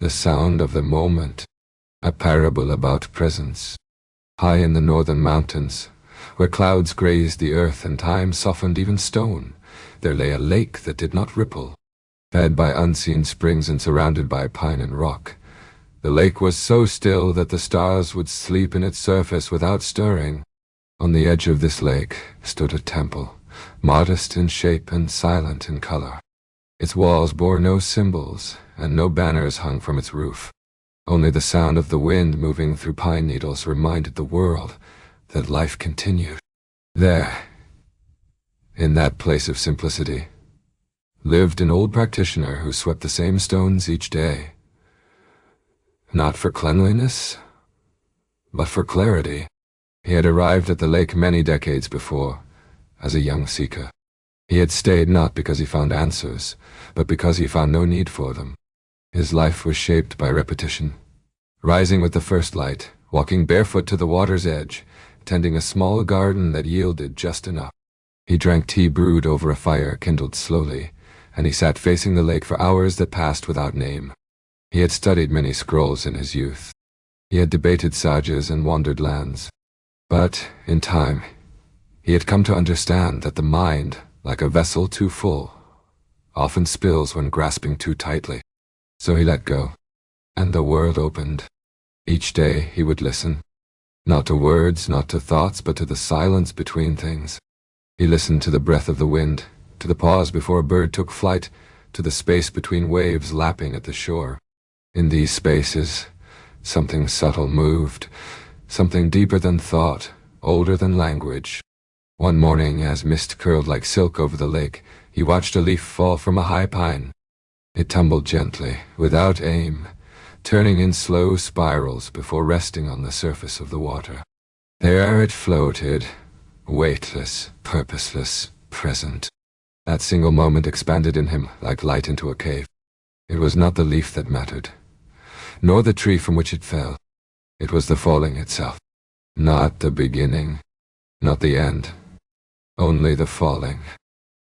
The sound of the moment, a parable about presence. High in the northern mountains, where clouds grazed the earth and time softened even stone, there lay a lake that did not ripple, fed by unseen springs and surrounded by pine and rock. The lake was so still that the stars would sleep in its surface without stirring. On the edge of this lake stood a temple, modest in shape and silent in color. Its walls bore no symbols, and no banners hung from its roof. Only the sound of the wind moving through pine needles reminded the world that life continued. There, in that place of simplicity, lived an old practitioner who swept the same stones each day. Not for cleanliness, but for clarity. He had arrived at the lake many decades before, as a young seeker. He had stayed not because he found answers, but because he found no need for them. His life was shaped by repetition. Rising with the first light, walking barefoot to the water's edge, tending a small garden that yielded just enough. He drank tea brewed over a fire kindled slowly, and he sat facing the lake for hours that passed without name. He had studied many scrolls in his youth. He had debated sagas and wandered lands. But, in time, he had come to understand that the mind, like a vessel too full, often spills when grasping too tightly. So he let go, and the world opened. Each day he would listen, not to words, not to thoughts, but to the silence between things. He listened to the breath of the wind, to the pause before a bird took flight, to the space between waves lapping at the shore. In these spaces, something subtle moved, something deeper than thought, older than language. One morning, as mist curled like silk over the lake, he watched a leaf fall from a high pine. It tumbled gently, without aim, turning in slow spirals before resting on the surface of the water. There it floated, weightless, purposeless, present. That single moment expanded in him like light into a cave. It was not the leaf that mattered, nor the tree from which it fell. It was the falling itself. Not the beginning, not the end, only the falling.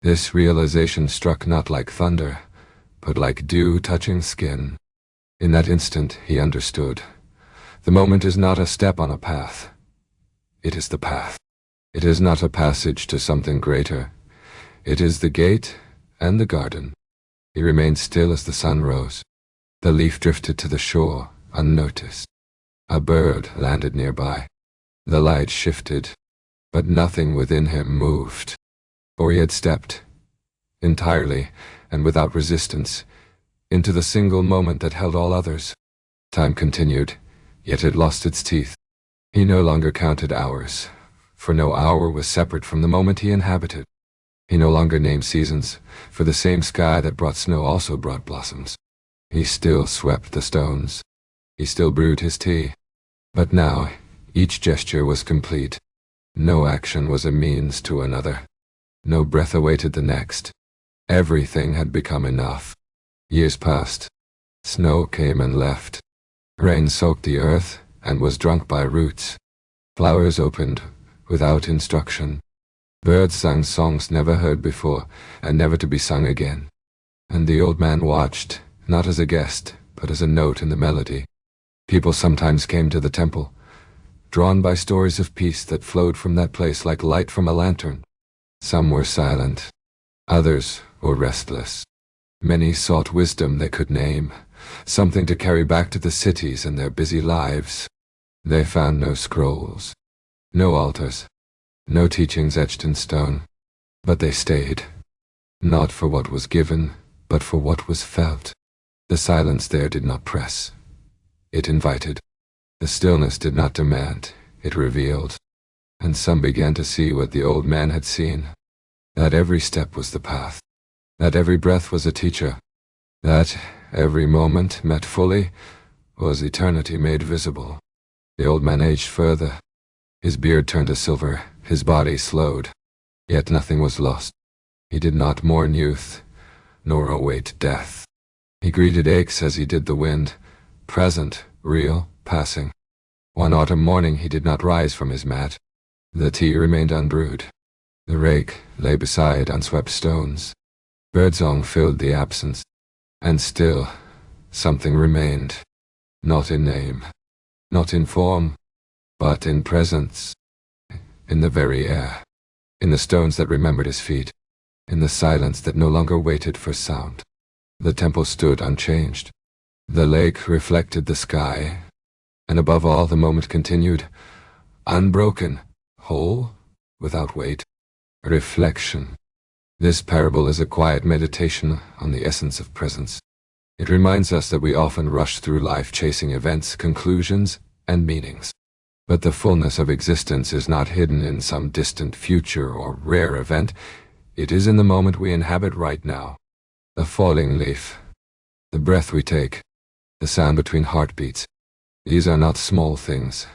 This realization struck not like thunder, but like dew touching skin. In that instant he understood. The moment is not a step on a path. It is the path. It is not a passage to something greater. It is the gate and the garden. He remained still as the sun rose. The leaf drifted to the shore, unnoticed. A bird landed nearby. The light shifted, but nothing within him moved. For he had stepped, entirely and without resistance, into the single moment that held all others. Time continued, yet it lost its teeth. He no longer counted hours, for no hour was separate from the moment he inhabited. He no longer named seasons, for the same sky that brought snow also brought blossoms. He still swept the stones. He still brewed his tea. But now, each gesture was complete. No action was a means to another. No breath awaited the next. Everything had become enough. Years passed. Snow came and left. Rain soaked the earth and was drunk by roots. Flowers opened without instruction. Birds sang songs never heard before and never to be sung again. And the old man watched, not as a guest, but as a note in the melody. People sometimes came to the temple, drawn by stories of peace that flowed from that place like light from a lantern. Some were silent. Others were restless. Many sought wisdom they could name, something to carry back to the cities and their busy lives. They found no scrolls, no altars, no teachings etched in stone. But they stayed, not for what was given, but for what was felt. The silence there did not press. It invited. The stillness did not demand. It revealed. And some began to see what the old man had seen. That every step was the path. That every breath was a teacher. That every moment, met fully, was eternity made visible. The old man aged further. His beard turned to silver. His body slowed. Yet nothing was lost. He did not mourn youth, nor await death. He greeted aches as he did the wind, present, real, passing. One autumn morning he did not rise from his mat. The tea remained unbrewed. The rake lay beside unswept stones. Birdsong filled the absence. And still, something remained, not in name, not in form, but in presence, in the very air, in the stones that remembered his feet, in the silence that no longer waited for sound. The temple stood unchanged. The lake reflected the sky, and above all the moment continued, unbroken, whole, without weight. Reflection. This parable is a quiet meditation on the essence of presence. It reminds us that we often rush through life chasing events, conclusions, and meanings. But the fullness of existence is not hidden in some distant future or rare event. It is in the moment we inhabit right now. The falling leaf, the breath we take, the sound between heartbeats. These are not small things.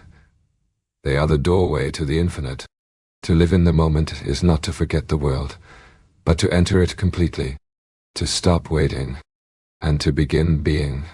They are the doorway to the infinite. To live in the moment is not to forget the world, but to enter it completely, to stop waiting, and to begin being.